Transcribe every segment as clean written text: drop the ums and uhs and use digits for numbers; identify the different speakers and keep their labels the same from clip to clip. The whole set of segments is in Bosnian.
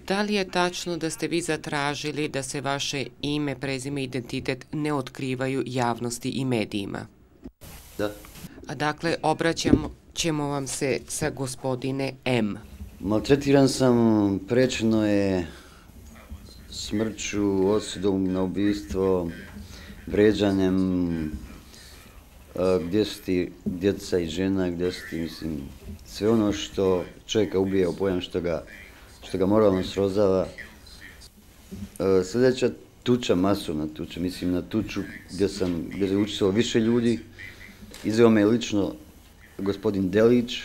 Speaker 1: Da li je tačno da ste vi zatražili da se vaše ime, prezime, identitet ne otkrivaju javnosti i medijima?
Speaker 2: Da.
Speaker 1: Dakle, obraćamo ćemo vam se sa gospodine M.
Speaker 2: Maltretiran sam, prečeno je smrću, osudom na ubistvo, vređanjem, gdje su ti djeca i žena, gdje su ti, mislim, sve ono što čovjeka ubije u pojam, što ga moralno srozava. Sljedeća tuča, masovna tuča, mislim na tuču gdje je učestvovalo više ljudi. Izveo me lično gospodin Delić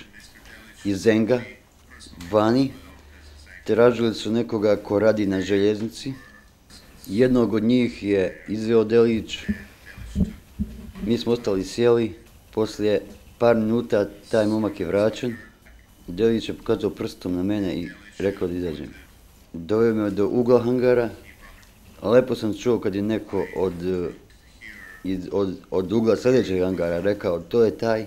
Speaker 2: iz Zenga, vani. Tražili su nekoga ko radi na željeznici. Jednog od njih je izveo Delić. Mi smo ostali sjeli. Poslije par minuta taj momak je vraćen. Delić je pokazao prstom na mene i rekao da izađem. Doveo me do ugla hangara. Lepo sam čuo kad je neko od ugla sljedećeg hangara rekao to je taj.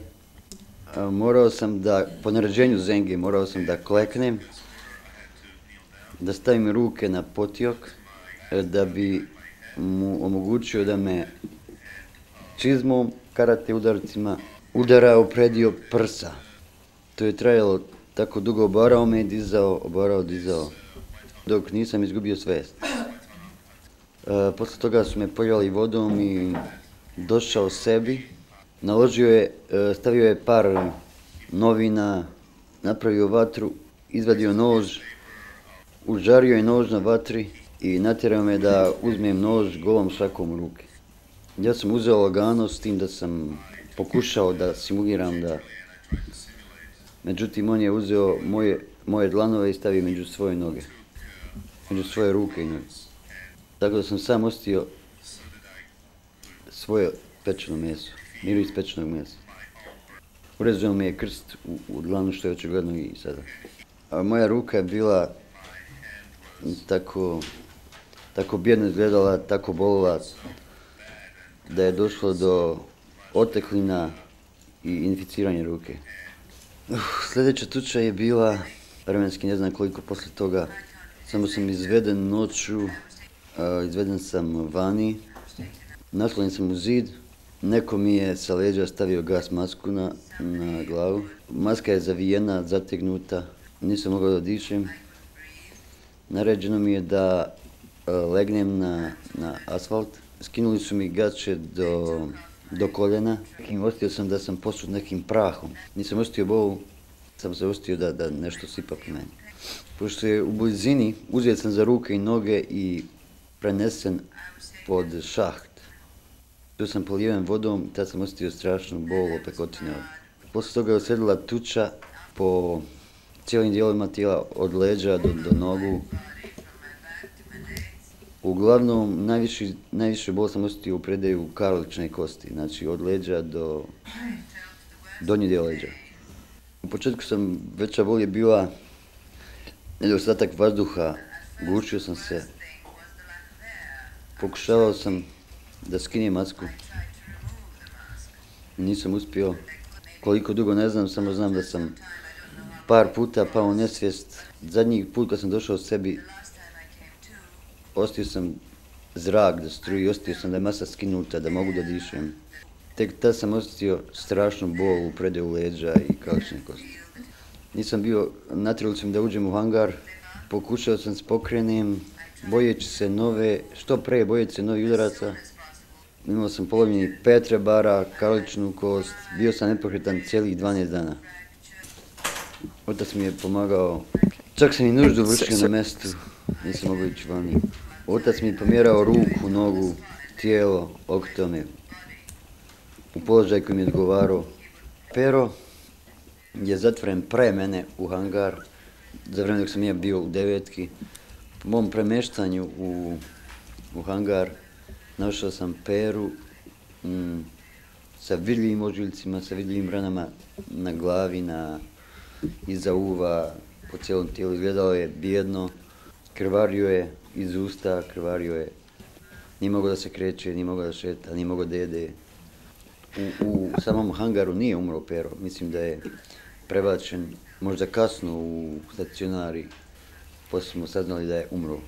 Speaker 2: Morao sam da, po naređenju Zenge, morao sam da kleknem, da stavim ruke na potjok, da bi mu omogućio da me čizmom, karate udarcima udarao u predio prsa. To je trajalo tako dugo, obarao me i dizao, dok nisam izgubio svijest. Posle toga su me poljali vodom i došao sebi. Stavio je par novina, napravio vatru, izvadio nož, užario je nož na vatri i natjerao me da uzmem nož golom šakom u ruke. Ja sam uzeo lagano s tim da sam pokušao da simuliram da... Međutim, on je uzeo moje dlanove i stavio među svoje noge, među svoje ruke i noge. Tako da sam sam ostio svoje pečeno meso, miris pečenog mesa. Urezao mi je krst u dlanu, što je očigledno i sada. A moja ruka je bila tako bijedno izgledala, tako bolila, da je došlo do oteklina i inficiranja ruke. Sljedeća tuča je bila, vremenski ne znam koliko poslije toga, samo sam izveden noću, izveden sam vani, naslonjen sam u zid, neko mi je sa leđa stavio gas masku na glavu. Maska je zavijena, zategnuta, nisam mogao da dišem. Naređeno mi je da legnem na asfalt. Skinuli su mi gaće do koljena. Osjetio sam da sam posut nekim prahom. Nisam osjetio bolu, sam se osjetio da nešto sipa po meni. Pošto je u blizini, uzet sam za ruke i noge i prenesen pod šaht. Tu sam poliven vodom, tad sam osjetio strašnu bol, opekotine. Posle toga je uslijedila tuča po cijelim dijelovima tijela, od leđa do nogu. Uglavnom, najviše bol sam osjetio u predaju karlične kosti, znači od leđa do donji dio leđa. U početku veća bol je bila nedostatak vazduha, gušio sam se. Pokušavao sam da skinem masku. Nisam uspio. Koliko dugo ne znam, samo znam da sam par puta pao u nesvijest. Zadnji put kad sam došao sebi, osjetio sam zrak da struji, osjetio sam da je masa skinuta, da mogu da dišem. Tek tad sam osjetio strašnu bol u predaju leđa i karlične kosti. Nisam bio, natjerali su mi da uđem u hangar, pokušao sam se pokrenem, bojeći se što pre bojeći se novih udaraca. Imao sam polomljeni 5 rebara, karličnu kost, bio sam nepokretan cijelih 12 dana. Otac mi je pomagao, čak sam i nuždu vršio na mjestu, nisam mogao ići vani. Otac mi je pomjerao ruku, nogu, tijelo, okutao me u položaj koji mi je odgovarao. Pero je zatvoren pre mene u hangar, za vrijeme dok sam ja bio u 9. Po mom premještanju u hangar našao sam Peru sa vidljivim ožiljcima, sa vidljivim ranama na glavi, iza uva, po cijelom tijelu. Izgledao je bijedno, krvario je iz usta, krvario je. Nije mogao da se kreće, nije mogao da šeta, nije mogao da jede. U samom hangaru nije umro Pero, mislim da je prebačen možda kasno u stacionari poslije smo saznali da je umro.